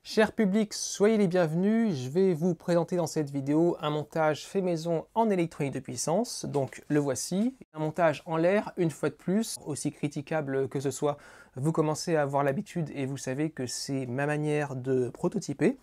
Cher public, soyez les bienvenus. Je vais vous présenter dans cette vidéo un montage fait maison en électronique de puissance. Donc le voici. Un montage en l'air, une fois de plus, aussi critiquable que ce soit. Vous commencez à avoir l'habitude et vous savez que c'est ma manière de prototyper.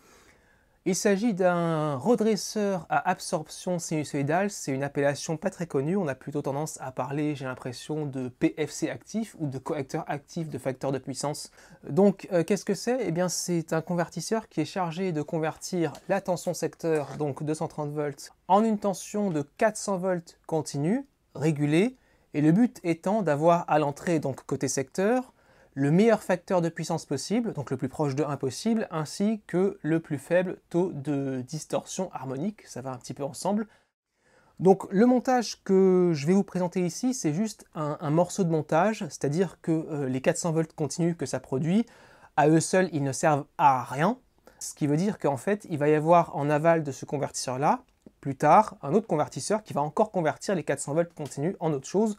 Il s'agit d'un redresseur à absorption sinusoïdale, c'est une appellation pas très connue, on a plutôt tendance à parler, j'ai l'impression, de PFC actif ou de correcteur actif de facteur de puissance. Donc qu'est-ce que c'est? Eh bien c'est un convertisseur qui est chargé de convertir la tension secteur, donc 230 volts, en une tension de 400 volts continue, régulée, et le but étant d'avoir à l'entrée, donc côté secteur, le meilleur facteur de puissance possible, donc le plus proche de 1 possible, ainsi que le plus faible taux de distorsion harmonique, ça va un petit peu ensemble. Donc le montage que je vais vous présenter ici, c'est juste un morceau de montage, c'est-à-dire que les 400 volts continus que ça produit, à eux seuls, ils ne servent à rien, ce qui veut dire qu'en fait, il va y avoir en aval de ce convertisseur-là, plus tard, un autre convertisseur qui va encore convertir les 400 volts continus en autre chose.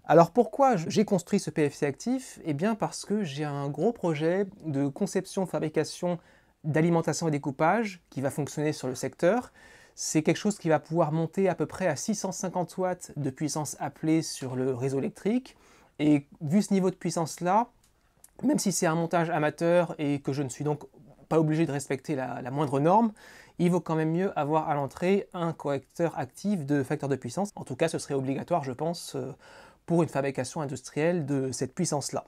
Alors pourquoi j'ai construit ce PFC actif? Eh bien parce que j'ai un gros projet de conception, fabrication, d'alimentation et découpage qui va fonctionner sur le secteur. C'est quelque chose qui va pouvoir monter à peu près à 650 watts de puissance appelée sur le réseau électrique. Et vu ce niveau de puissance-là, même si c'est un montage amateur et que je ne suis donc pas obligé de respecter la moindre norme, il vaut quand même mieux avoir à l'entrée un correcteur actif de facteur de puissance. En tout cas, ce serait obligatoire, je pense, pour une fabrication industrielle de cette puissance-là.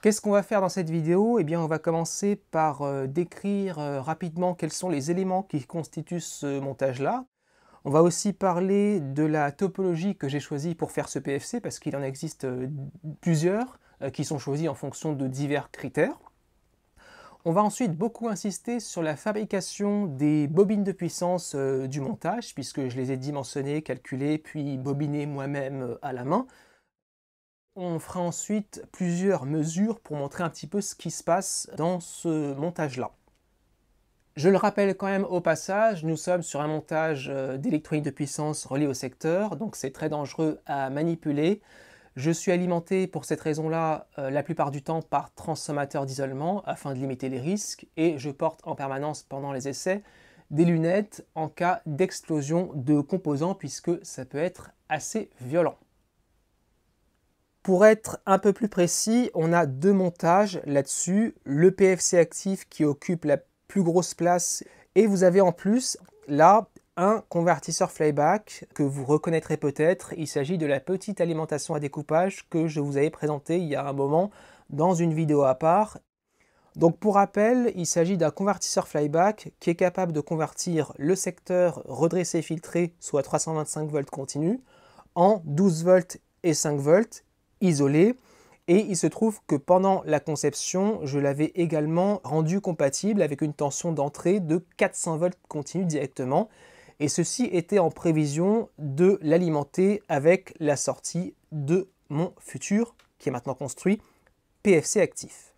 Qu'est-ce qu'on va faire dans cette vidéo? Eh bien, on va commencer par décrire rapidement quels sont les éléments qui constituent ce montage-là. On va aussi parler de la topologie que j'ai choisie pour faire ce PFC, parce qu'il en existe plusieurs qui sont choisis en fonction de divers critères. On va ensuite beaucoup insister sur la fabrication des bobines de puissance du montage, puisque je les ai dimensionnées, calculées, puis bobinées moi-même à la main. On fera ensuite plusieurs mesures pour montrer un petit peu ce qui se passe dans ce montage-là. Je le rappelle quand même au passage, nous sommes sur un montage d'électronique de puissance relié au secteur, donc c'est très dangereux à manipuler. Je suis alimenté pour cette raison-là la plupart du temps par transformateur d'isolement afin de limiter les risques, et je porte en permanence pendant les essais des lunettes en cas d'explosion de composants puisque ça peut être assez violent. Pour être un peu plus précis, on a deux montages là-dessus, le PFC actif qui occupe la plus grosse place, et vous avez en plus là un convertisseur flyback que vous reconnaîtrez peut-être. Il s'agit de la petite alimentation à découpage que je vous avais présentée il y a un moment dans une vidéo à part. Donc pour rappel, il s'agit d'un convertisseur flyback qui est capable de convertir le secteur redressé filtré, soit 325 volts continu, en 12 volts et 5 volts isolé, et il se trouve que pendant la conception, je l'avais également rendu compatible avec une tension d'entrée de 400 volts continu directement, et ceci était en prévision de l'alimenter avec la sortie de mon futur, qui est maintenant construit, PFC actif.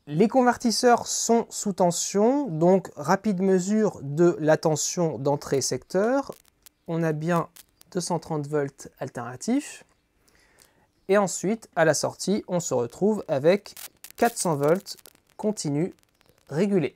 Les convertisseurs sont sous tension, donc rapide mesure de la tension d'entrée secteur. On a bien 230 volts alternatifs. Et ensuite, à la sortie, on se retrouve avec 400 volts continu régulé.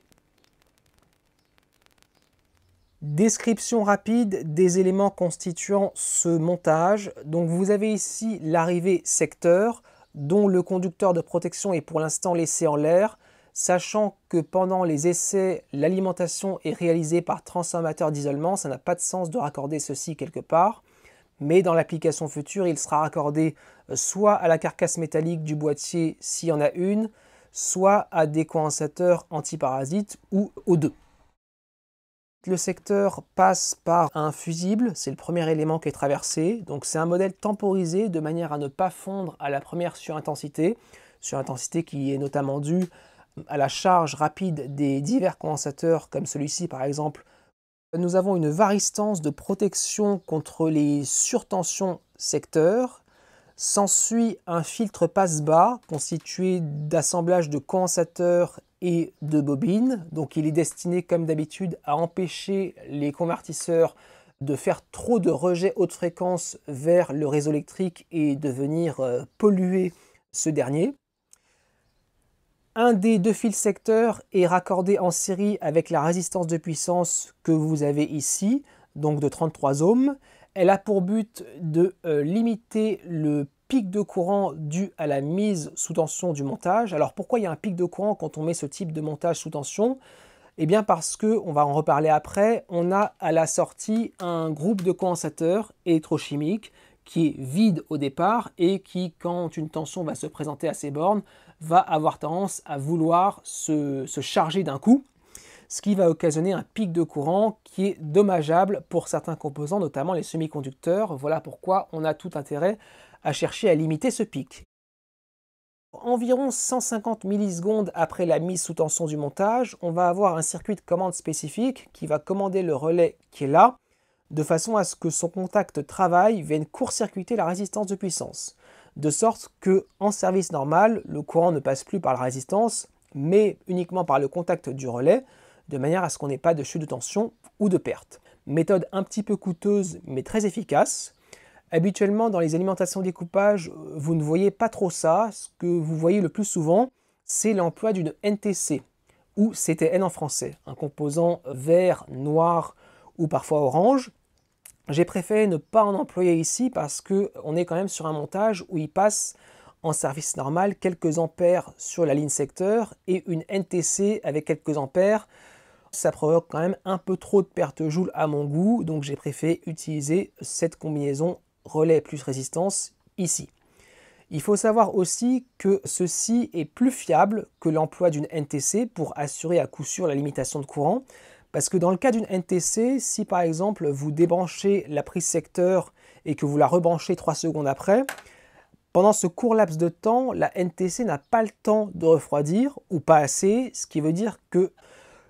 Description rapide des éléments constituant ce montage. Donc vous avez ici l'arrivée secteur, dont le conducteur de protection est pour l'instant laissé en l'air, sachant que pendant les essais, l'alimentation est réalisée par transformateur d'isolement. Ça n'a pas de sens de raccorder ceci quelque part. Mais dans l'application future, il sera raccordé soit à la carcasse métallique du boîtier s'il y en a une, soit à des condensateurs antiparasites ou aux deux. Le secteur passe par un fusible, c'est le premier élément qui est traversé. Donc c'est un modèle temporisé de manière à ne pas fondre à la première surintensité qui est notamment due à la charge rapide des divers condensateurs comme celui-ci par exemple. Nous avons une varistance de protection contre les surtensions secteur. S'ensuit un filtre passe-bas constitué d'assemblage de condensateurs et de bobines. Donc il est destiné comme d'habitude à empêcher les convertisseurs de faire trop de rejets haute fréquence vers le réseau électrique et de venir polluer ce dernier. Un des deux fils secteurs est raccordé en série avec la résistance de puissance que vous avez ici, donc de 33 ohms. Elle a pour but de limiter le pic de courant dû à la mise sous tension du montage. Alors pourquoi il y a un pic de courant quand on met ce type de montage sous tension? Eh bien parce que, on va en reparler après, on a à la sortie un groupe de condensateurs électrochimiques qui est vide au départ et qui, quand une tension va se présenter à ses bornes, va avoir tendance à vouloir se charger d'un coup, ce qui va occasionner un pic de courant qui est dommageable pour certains composants, notamment les semi-conducteurs. Voilà pourquoi on a tout intérêt à chercher à limiter ce pic. Environ 150 millisecondes après la mise sous tension du montage, on va avoir un circuit de commande spécifique qui va commander le relais qui est là, de façon à ce que son contact travail vienne court-circuiter la résistance de puissance, de sorte que en service normal, le courant ne passe plus par la résistance, mais uniquement par le contact du relais, de manière à ce qu'on n'ait pas de chute de tension ou de perte. Méthode un petit peu coûteuse, mais très efficace. Habituellement, dans les alimentations découpage, vous ne voyez pas trop ça. Ce que vous voyez le plus souvent, c'est l'emploi d'une NTC, ou CTN en français, un composant vert, noir ou parfois orange. J'ai préféré ne pas en employer ici parce qu'on est quand même sur un montage où il passe en service normal quelques ampères sur la ligne secteur et une NTC avec quelques ampères. Ça provoque quand même un peu trop de perte joule à mon goût, donc j'ai préféré utiliser cette combinaison relais plus résistance ici. Il faut savoir aussi que ceci est plus fiable que l'emploi d'une NTC pour assurer à coup sûr la limitation de courant, parce que dans le cas d'une NTC, si par exemple vous débranchez la prise secteur et que vous la rebranchez 3 secondes après, pendant ce court laps de temps, la NTC n'a pas le temps de refroidir, ou pas assez, ce qui veut dire que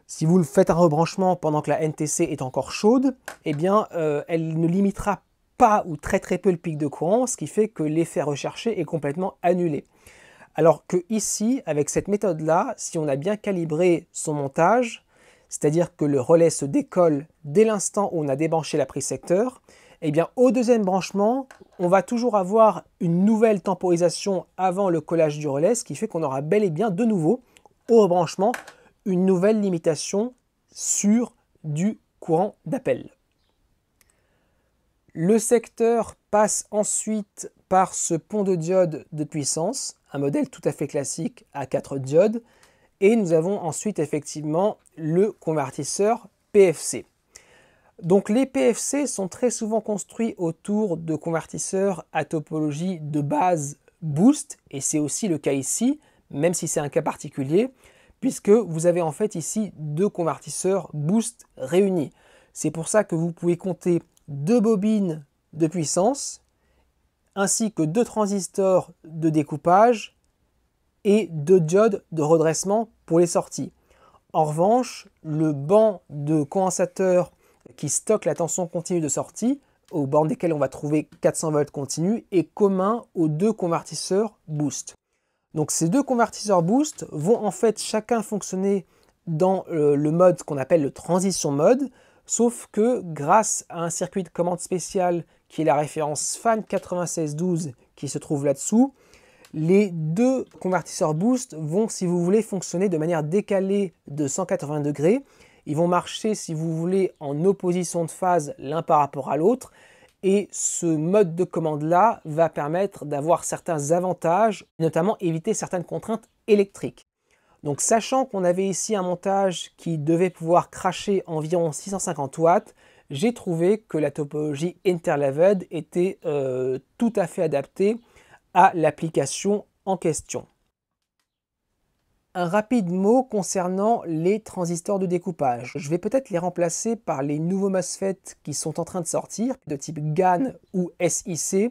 si vous faites un rebranchement pendant que la NTC est encore chaude, eh bien, elle ne limitera pas ou très peu le pic de courant, ce qui fait que l'effet recherché est complètement annulé. Alors que ici, avec cette méthode-là, si on a bien calibré son montage, c'est-à-dire que le relais se décolle dès l'instant où on a débranché la prise secteur, eh bien, au deuxième branchement, on va toujours avoir une nouvelle temporisation avant le collage du relais, ce qui fait qu'on aura bel et bien de nouveau, au rebranchement, une nouvelle limitation sur du courant d'appel. Le secteur passe ensuite par ce pont de diodes de puissance, un modèle tout à fait classique à 4 diodes, et nous avons ensuite effectivement le convertisseur PFC. Donc les PFC sont très souvent construits autour de convertisseurs à topologie de base boost, et c'est aussi le cas ici, même si c'est un cas particulier, puisque vous avez en fait ici deux convertisseurs boost réunis. C'est pour ça que vous pouvez compter deux bobines de puissance, ainsi que deux transistors de découpage et deux diodes de redressement pour les sorties. En revanche, le banc de condensateurs qui stocke la tension continue de sortie, aux bornes desquelles on va trouver 400 volts continu, est commun aux deux convertisseurs boost. Donc ces deux convertisseurs boost vont en fait chacun fonctionner dans le mode qu'on appelle le transition mode, sauf que grâce à un circuit de commande spécial qui est la référence FAN 9612 qui se trouve là-dessous, les deux convertisseurs boost vont, si vous voulez, fonctionner de manière décalée de 180 degrés. Ils vont marcher, si vous voulez, en opposition de phase l'un par rapport à l'autre. Et ce mode de commande-là va permettre d'avoir certains avantages, notamment éviter certaines contraintes électriques. Donc sachant qu'on avait ici un montage qui devait pouvoir cracher environ 650 watts, j'ai trouvé que la topologie Interleaved était tout à fait adaptée à l'application en question. Un rapide mot concernant les transistors de découpage. Je vais peut-être les remplacer par les nouveaux MOSFET qui sont en train de sortir, de type GaN ou SiC.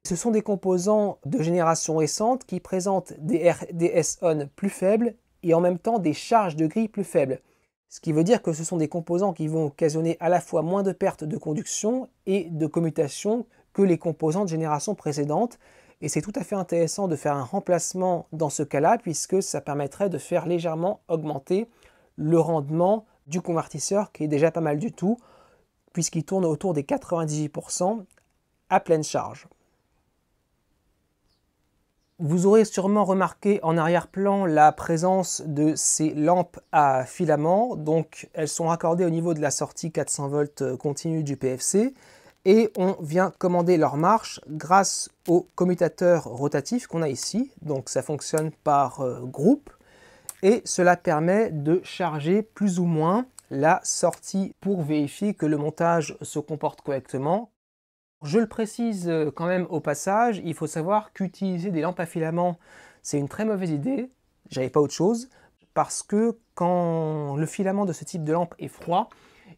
Ce sont des composants de génération récente qui présentent des RDS-on plus faibles et en même temps des charges de grille plus faibles. Ce qui veut dire que ce sont des composants qui vont occasionner à la fois moins de pertes de conduction et de commutation que les composants de génération précédente. Et c'est tout à fait intéressant de faire un remplacement dans ce cas-là, puisque ça permettrait de faire légèrement augmenter le rendement du convertisseur, qui est déjà pas mal du tout, puisqu'il tourne autour des 98% à pleine charge. Vous aurez sûrement remarqué en arrière-plan la présence de ces lampes à filament. Donc elles sont raccordées au niveau de la sortie 400 volts continue du PFC et on vient commander leur marche grâce au commutateur rotatif qu'on a ici. Donc ça fonctionne par groupe et cela permet de charger plus ou moins la sortie pour vérifier que le montage se comporte correctement. Je le précise quand même au passage, il faut savoir qu'utiliser des lampes à filament, c'est une très mauvaise idée, j'avais pas autre chose, parce que quand le filament de ce type de lampe est froid,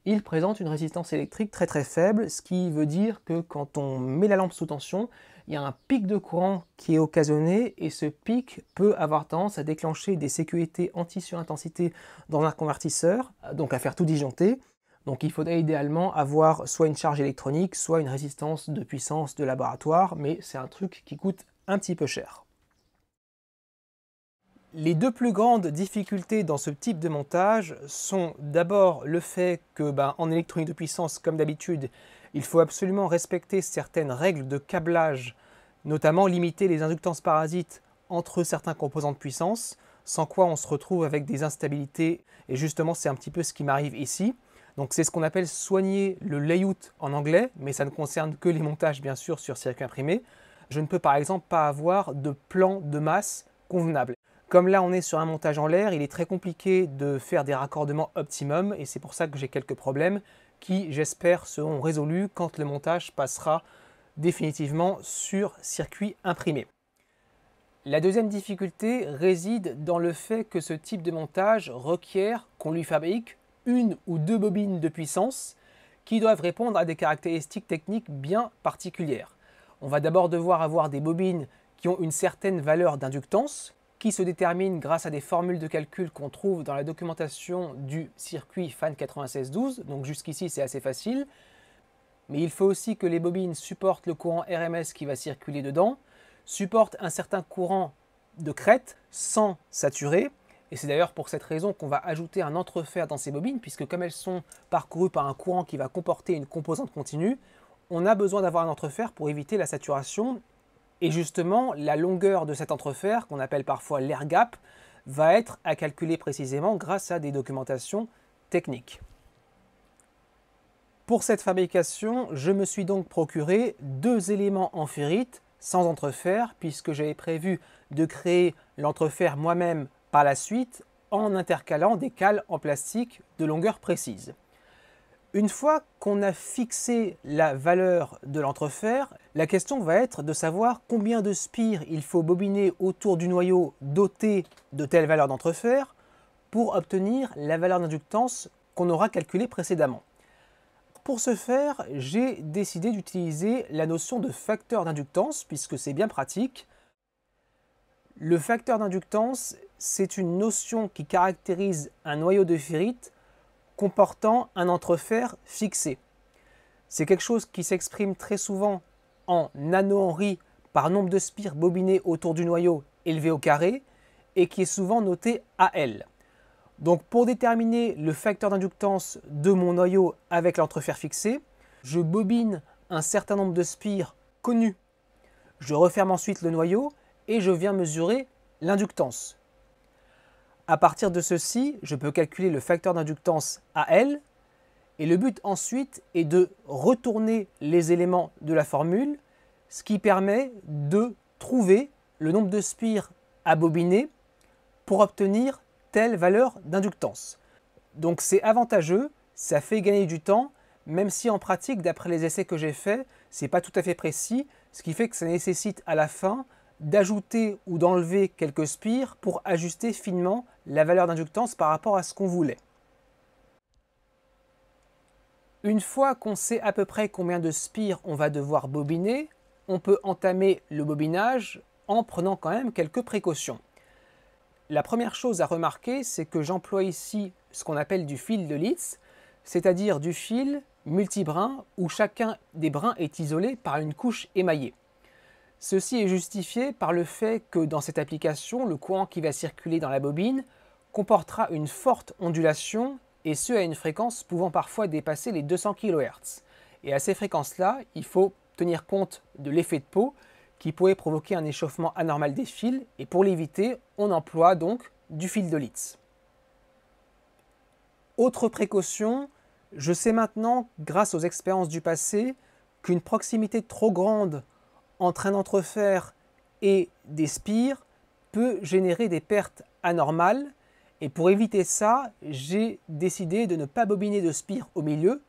il présente une résistance électrique très très faible, ce qui veut dire que quand on met la lampe sous tension, il y a un pic de courant qui est occasionné et ce pic peut avoir tendance à déclencher des sécurités anti-surintensité dans un convertisseur, donc à faire tout disjoncter. Donc il faudrait idéalement avoir soit une charge électronique, soit une résistance de puissance de laboratoire, mais c'est un truc qui coûte un petit peu cher. Les deux plus grandes difficultés dans ce type de montage sont d'abord le fait que en électronique de puissance, comme d'habitude, il faut absolument respecter certaines règles de câblage, notamment limiter les inductances parasites entre certains composants de puissance, sans quoi on se retrouve avec des instabilités, et justement c'est un petit peu ce qui m'arrive ici. Donc c'est ce qu'on appelle soigner le layout en anglais, mais ça ne concerne que les montages bien sûr sur circuit imprimé. Je ne peux par exemple pas avoir de plan de masse convenable. Comme là on est sur un montage en l'air, il est très compliqué de faire des raccordements optimum et c'est pour ça que j'ai quelques problèmes qui j'espère seront résolus quand le montage passera définitivement sur circuit imprimé. La deuxième difficulté réside dans le fait que ce type de montage requiert qu'on lui fabrique une ou deux bobines de puissance qui doivent répondre à des caractéristiques techniques bien particulières. On va d'abord devoir avoir des bobines qui ont une certaine valeur d'inductance, qui se détermine grâce à des formules de calcul qu'on trouve dans la documentation du circuit FAN 9612, donc jusqu'ici c'est assez facile. Mais il faut aussi que les bobines supportent le courant RMS qui va circuler dedans, supportent un certain courant de crête sans saturer, et c'est d'ailleurs pour cette raison qu'on va ajouter un entrefer dans ces bobines, puisque comme elles sont parcourues par un courant qui va comporter une composante continue, on a besoin d'avoir un entrefer pour éviter la saturation. Et justement, la longueur de cet entrefer, qu'on appelle parfois l'air gap, va être à calculer précisément grâce à des documentations techniques. Pour cette fabrication, je me suis donc procuré deux éléments en ferrite sans entrefer, puisque j'avais prévu de créer l'entrefer moi-même par la suite en intercalant des cales en plastique de longueur précise. Une fois qu'on a fixé la valeur de l'entrefer, la question va être de savoir combien de spires il faut bobiner autour du noyau doté de telle valeur d'entrefer pour obtenir la valeur d'inductance qu'on aura calculée précédemment. Pour ce faire, j'ai décidé d'utiliser la notion de facteur d'inductance puisque c'est bien pratique. Le facteur d'inductance, c'est une notion qui caractérise un noyau de ferrite comportant un entrefer fixé. C'est quelque chose qui s'exprime très souvent en nanohenry par nombre de spires bobinées autour du noyau élevé au carré et qui est souvent noté AL. Donc pour déterminer le facteur d'inductance de mon noyau avec l'entrefer fixé, je bobine un certain nombre de spires connus. Je referme ensuite le noyau et je viens mesurer l'inductance. À partir de ceci, je peux calculer le facteur d'inductance AL et le but ensuite est de retourner les éléments de la formule, ce qui permet de trouver le nombre de spires à bobiner pour obtenir telle valeur d'inductance. Donc c'est avantageux, ça fait gagner du temps, même si en pratique, d'après les essais que j'ai faits, ce n'est pas tout à fait précis, ce qui fait que ça nécessite à la fin d'ajouter ou d'enlever quelques spires pour ajuster finement la valeur d'inductance par rapport à ce qu'on voulait. Une fois qu'on sait à peu près combien de spires on va devoir bobiner, on peut entamer le bobinage en prenant quand même quelques précautions. La première chose à remarquer, c'est que j'emploie ici ce qu'on appelle du fil de Litz, c'est-à-dire du fil multibrin où chacun des brins est isolé par une couche émaillée. Ceci est justifié par le fait que dans cette application, le courant qui va circuler dans la bobine comportera une forte ondulation et ce à une fréquence pouvant parfois dépasser les 200 kHz. Et à ces fréquences-là, il faut tenir compte de l'effet de peau qui pourrait provoquer un échauffement anormal des fils, et pour l'éviter, on emploie donc du fil de Litz. Autre précaution, je sais maintenant, grâce aux expériences du passé, qu'une proximité trop grande entre un entrefer et des spires peut générer des pertes anormales, et pour éviter ça, j'ai décidé de ne pas bobiner de spire au milieu,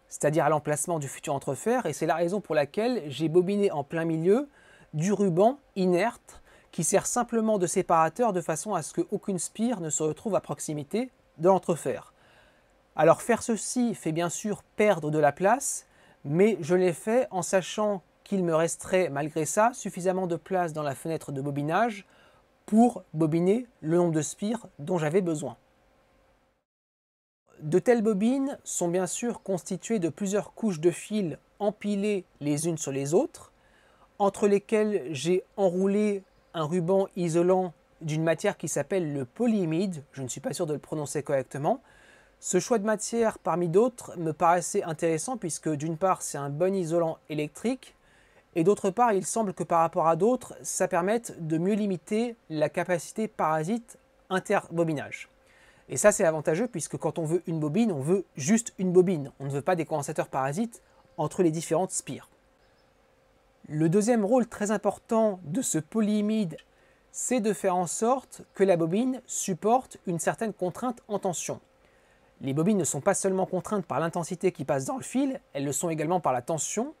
c'est-à-dire à l'emplacement du futur entrefer, et c'est la raison pour laquelle j'ai bobiné en plein milieu du ruban inerte qui sert simplement de séparateur de façon à ce qu'aucune spire ne se retrouve à proximité de l'entrefer. Alors faire ceci fait bien sûr perdre de la place, mais je l'ai fait en sachant qu'il me resterait malgré ça suffisamment de place dans la fenêtre de bobinage pour bobiner le nombre de spires dont j'avais besoin. De telles bobines sont bien sûr constituées de plusieurs couches de fils empilées les unes sur les autres, entre lesquelles j'ai enroulé un ruban isolant d'une matière qui s'appelle le polyimide, je ne suis pas sûr de le prononcer correctement. Ce choix de matière parmi d'autres me paraissait intéressant puisque d'une part c'est un bon isolant électrique et d'autre part il semble que par rapport à d'autres ça permette de mieux limiter la capacité parasite interbobinage. Et ça c'est avantageux puisque quand on veut une bobine, on veut juste une bobine, on ne veut pas des condensateurs parasites entre les différentes spires. Le deuxième rôle très important de ce polyimide, c'est de faire en sorte que la bobine supporte une certaine contrainte en tension. Les bobines ne sont pas seulement contraintes par l'intensité qui passe dans le fil, elles le sont également par la tension.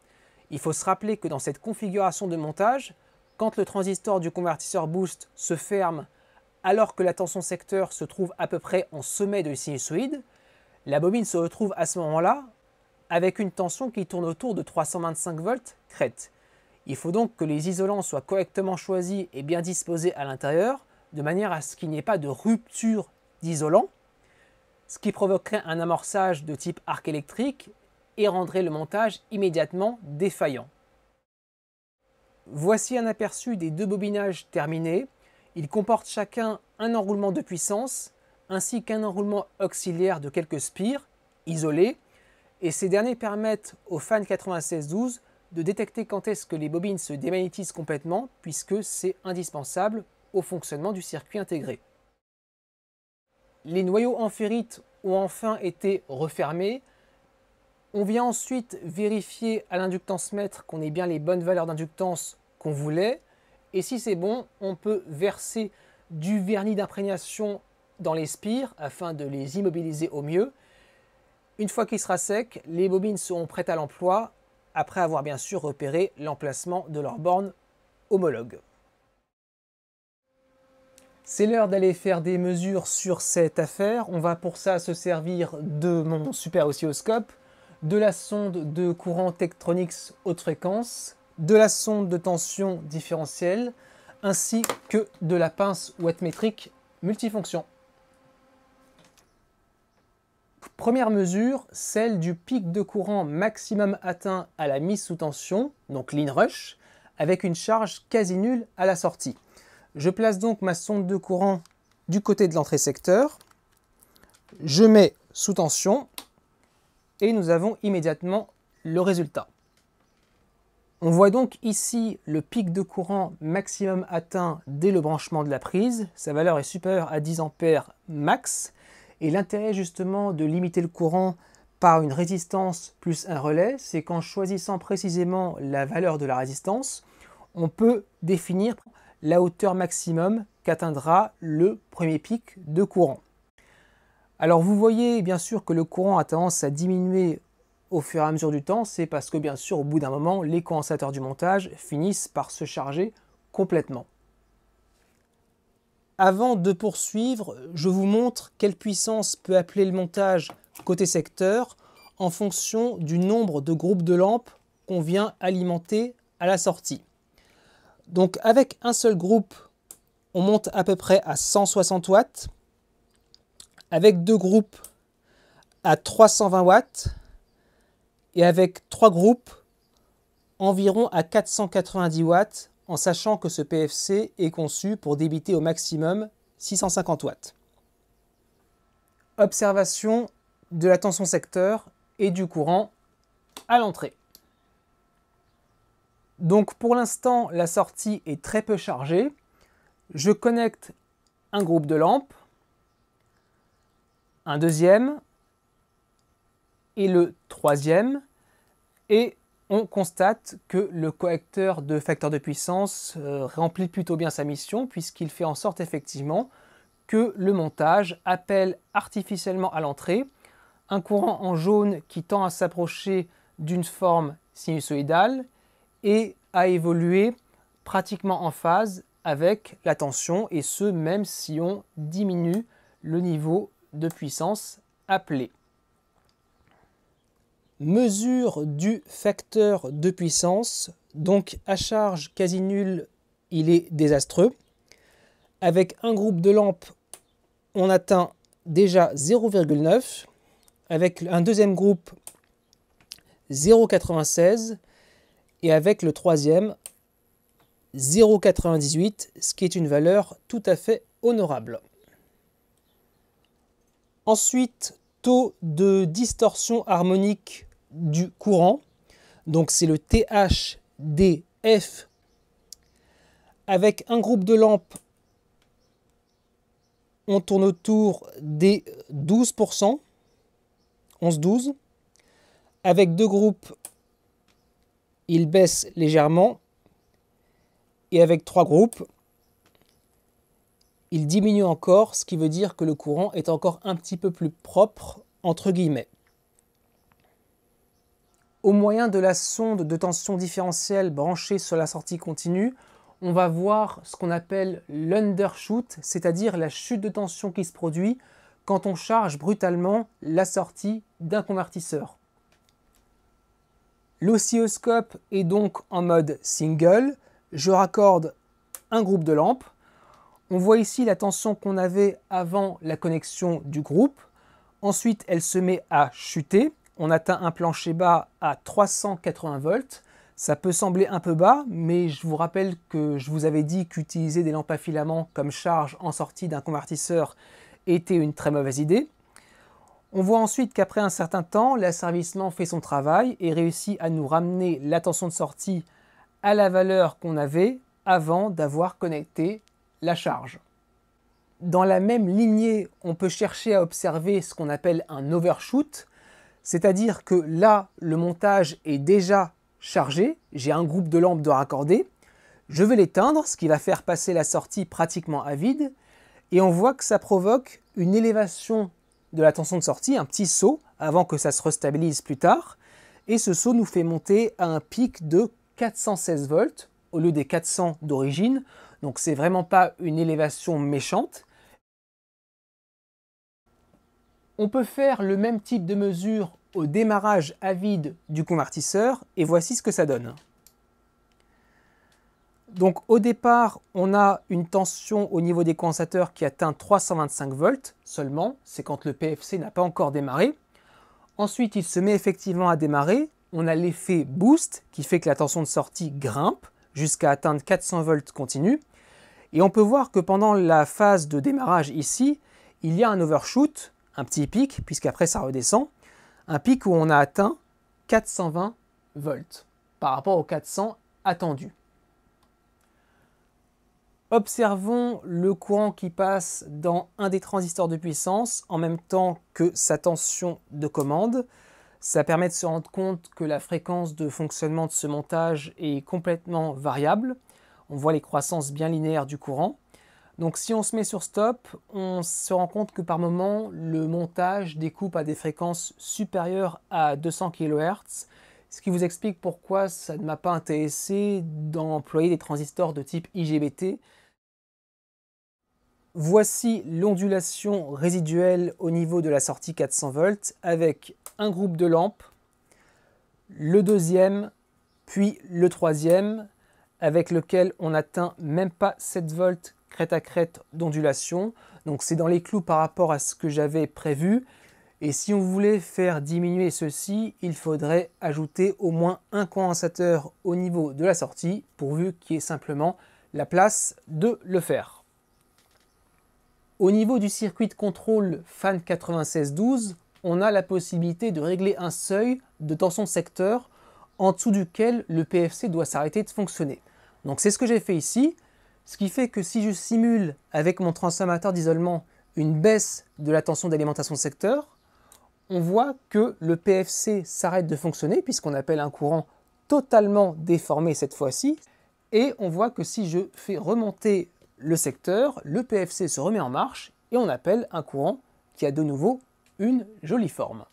Il faut se rappeler que dans cette configuration de montage, quand le transistor du convertisseur boost se ferme alors que la tension secteur se trouve à peu près en sommet de sinusoïde, la bobine se retrouve à ce moment-là avec une tension qui tourne autour de 325 volts crête. Il faut donc que les isolants soient correctement choisis et bien disposés à l'intérieur, de manière à ce qu'il n'y ait pas de rupture d'isolant, ce qui provoquerait un amorçage de type arc électrique et rendrait le montage immédiatement défaillant. Voici un aperçu des deux bobinages terminés. Ils comportent chacun un enroulement de puissance ainsi qu'un enroulement auxiliaire de quelques spires isolés, et ces derniers permettent au fan 9612 de détecter quand est-ce que les bobines se démagnétisent complètement puisque c'est indispensable au fonctionnement du circuit intégré. Les noyaux en ferrite ont enfin été refermés. On vient ensuite vérifier à l'inductance-mètre qu'on ait bien les bonnes valeurs d'inductance qu'on voulait. Et si c'est bon, on peut verser du vernis d'imprégnation dans les spires afin de les immobiliser au mieux. Une fois qu'il sera sec, les bobines seront prêtes à l'emploi après avoir bien sûr repéré l'emplacement de leur borne homologue. C'est l'heure d'aller faire des mesures sur cette affaire. On va pour ça se servir de mon super oscilloscope, de la sonde de courant Tektronix haute fréquence, de la sonde de tension différentielle, ainsi que de la pince wattmétrique multifonction. Première mesure, celle du pic de courant maximum atteint à la mise sous tension, donc l'in-rush, avec une charge quasi nulle à la sortie. Je place donc ma sonde de courant du côté de l'entrée secteur, je mets sous tension et nous avons immédiatement le résultat. On voit donc ici le pic de courant maximum atteint dès le branchement de la prise. Sa valeur est supérieure à 10 A max. Et l'intérêt justement de limiter le courant par une résistance plus un relais, c'est qu'en choisissant précisément la valeur de la résistance, on peut définir la hauteur maximum qu'atteindra le premier pic de courant. Alors vous voyez bien sûr que le courant a tendance à diminuer au fur et à mesure du temps, c'est parce que bien sûr au bout d'un moment, les condensateurs du montage finissent par se charger complètement. Avant de poursuivre, je vous montre quelle puissance peut appeler le montage côté secteur en fonction du nombre de groupes de lampes qu'on vient alimenter à la sortie. Donc avec un seul groupe, on monte à peu près à 160 watts. Avec deux groupes, à 320 watts. Et avec trois groupes, environ à 490 watts, en sachant que ce PFC est conçu pour débiter au maximum 650 watts. Observation de la tension secteur et du courant à l'entrée. Donc pour l'instant, la sortie est très peu chargée. Je connecte un groupe de lampes, un deuxième et le troisième, et on constate que le correcteur de facteur de puissance remplit plutôt bien sa mission, puisqu'il fait en sorte effectivement que le montage appelle artificiellement à l'entrée un courant en jaune qui tend à s'approcher d'une forme sinusoïdale et à évoluer pratiquement en phase avec la tension, et ce même si on diminue le niveau de puissance appelé. Mesure du facteur de puissance, donc à charge quasi nulle, il est désastreux. Avec un groupe de lampes, on atteint déjà 0,9. Avec un deuxième groupe, 0,96. Et avec le troisième, 0,98, ce qui est une valeur tout à fait honorable. Ensuite, taux de distorsion harmonique du courant, donc c'est le THDF. Avec un groupe de lampes, on tourne autour des 12%, 11-12. Avec deux groupes, il baisse légèrement. Et avec trois groupes, il diminue encore, ce qui veut dire que le courant est encore un petit peu plus propre, entre guillemets. Au moyen de la sonde de tension différentielle branchée sur la sortie continue, on va voir ce qu'on appelle l'undershoot, c'est-à-dire la chute de tension qui se produit quand on charge brutalement la sortie d'un convertisseur. L'oscilloscope est donc en mode single. Je raccorde un groupe de lampes. On voit ici la tension qu'on avait avant la connexion du groupe. Ensuite, elle se met à chuter. On atteint un plancher bas à 380 volts. Ça peut sembler un peu bas, mais je vous rappelle que je vous avais dit qu'utiliser des lampes à filament comme charge en sortie d'un convertisseur était une très mauvaise idée. On voit ensuite qu'après un certain temps, l'asservissement fait son travail et réussit à nous ramener la tension de sortie à la valeur qu'on avait avant d'avoir connecté la charge. Dans la même lignée, on peut chercher à observer ce qu'on appelle un overshoot, c'est-à-dire que là, le montage est déjà chargé, j'ai un groupe de lampes de raccorder, je vais l'éteindre, ce qui va faire passer la sortie pratiquement à vide, et on voit que ça provoque une élévation de la tension de sortie, un petit saut, avant que ça se restabilise plus tard, et ce saut nous fait monter à un pic de 416 volts au lieu des 400 d'origine, donc c'est vraiment pas une élévation méchante. On peut faire le même type de mesure au démarrage à vide du convertisseur, et voici ce que ça donne. Donc au départ, on a une tension au niveau des condensateurs qui atteint 325 volts seulement, c'est quand le PFC n'a pas encore démarré. Ensuite, il se met effectivement à démarrer. On a l'effet boost qui fait que la tension de sortie grimpe jusqu'à atteindre 400 volts continu. Et on peut voir que pendant la phase de démarrage ici, il y a un overshoot, un petit pic, puisqu'après ça redescend, un pic où on a atteint 420 volts par rapport aux 400 attendus. Observons le courant qui passe dans un des transistors de puissance en même temps que sa tension de commande. Ça permet de se rendre compte que la fréquence de fonctionnement de ce montage est complètement variable. On voit les croissances bien linéaires du courant. Donc si on se met sur stop, on se rend compte que par moment, le montage découpe à des fréquences supérieures à 200 kHz, ce qui vous explique pourquoi ça ne m'a pas intéressé d'employer des transistors de type IGBT. Voici l'ondulation résiduelle au niveau de la sortie 400 volts avec un groupe de lampes, le deuxième, puis le troisième, avec lequel on n'atteint même pas 7 volts crête à crête d'ondulation. Donc c'est dans les clous par rapport à ce que j'avais prévu. Et si on voulait faire diminuer ceci, il faudrait ajouter au moins un condensateur au niveau de la sortie, pourvu qu'il y ait simplement la place de le faire. Au niveau du circuit de contrôle fan 9612, on a la possibilité de régler un seuil de tension de secteur en dessous duquel le PFC doit s'arrêter de fonctionner. Donc c'est ce que j'ai fait ici, ce qui fait que si je simule avec mon transformateur d'isolement une baisse de la tension d'alimentation de secteur, on voit que le PFC s'arrête de fonctionner puisqu'on appelle un courant totalement déformé cette fois-ci, et on voit que si je fais remonter le secteur, le PFC se remet en marche et on appelle un courant qui a de nouveau une jolie forme.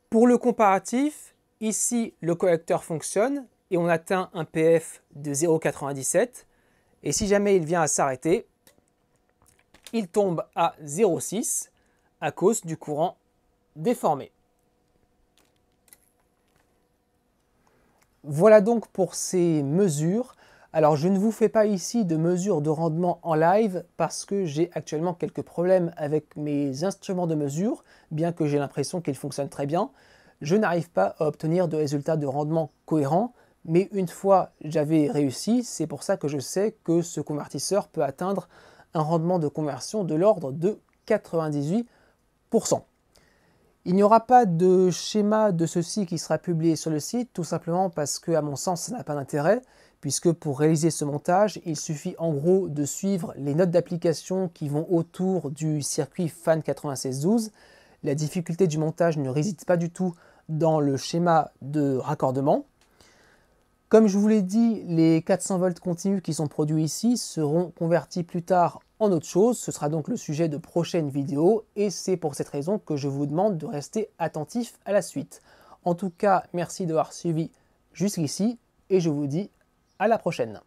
Pour le comparatif, ici le collecteur fonctionne et on atteint un PF de 0,97 et si jamais il vient à s'arrêter, il tombe à 0,6 à cause du courant déformé. Voilà donc pour ces mesures. Alors je ne vous fais pas ici de mesures de rendement en live parce que j'ai actuellement quelques problèmes avec mes instruments de mesure, bien que j'ai l'impression qu'ils fonctionnent très bien. Je n'arrive pas à obtenir de résultats de rendement cohérents, mais une fois j'avais réussi, c'est pour ça que je sais que ce convertisseur peut atteindre un rendement de conversion de l'ordre de 98%. Il n'y aura pas de schéma de ceci qui sera publié sur le site, tout simplement parce que, à mon sens, ça n'a pas d'intérêt, puisque pour réaliser ce montage, il suffit en gros de suivre les notes d'application qui vont autour du circuit FAN 9612. La difficulté du montage ne réside pas du tout dans le schéma de raccordement. Comme je vous l'ai dit, les 400 volts continus qui sont produits ici seront convertis plus tard en autre chose. Ce sera donc le sujet de prochaines vidéos et c'est pour cette raison que je vous demande de rester attentif à la suite. En tout cas, merci d'avoir suivi jusqu'ici et je vous dis à la prochaine.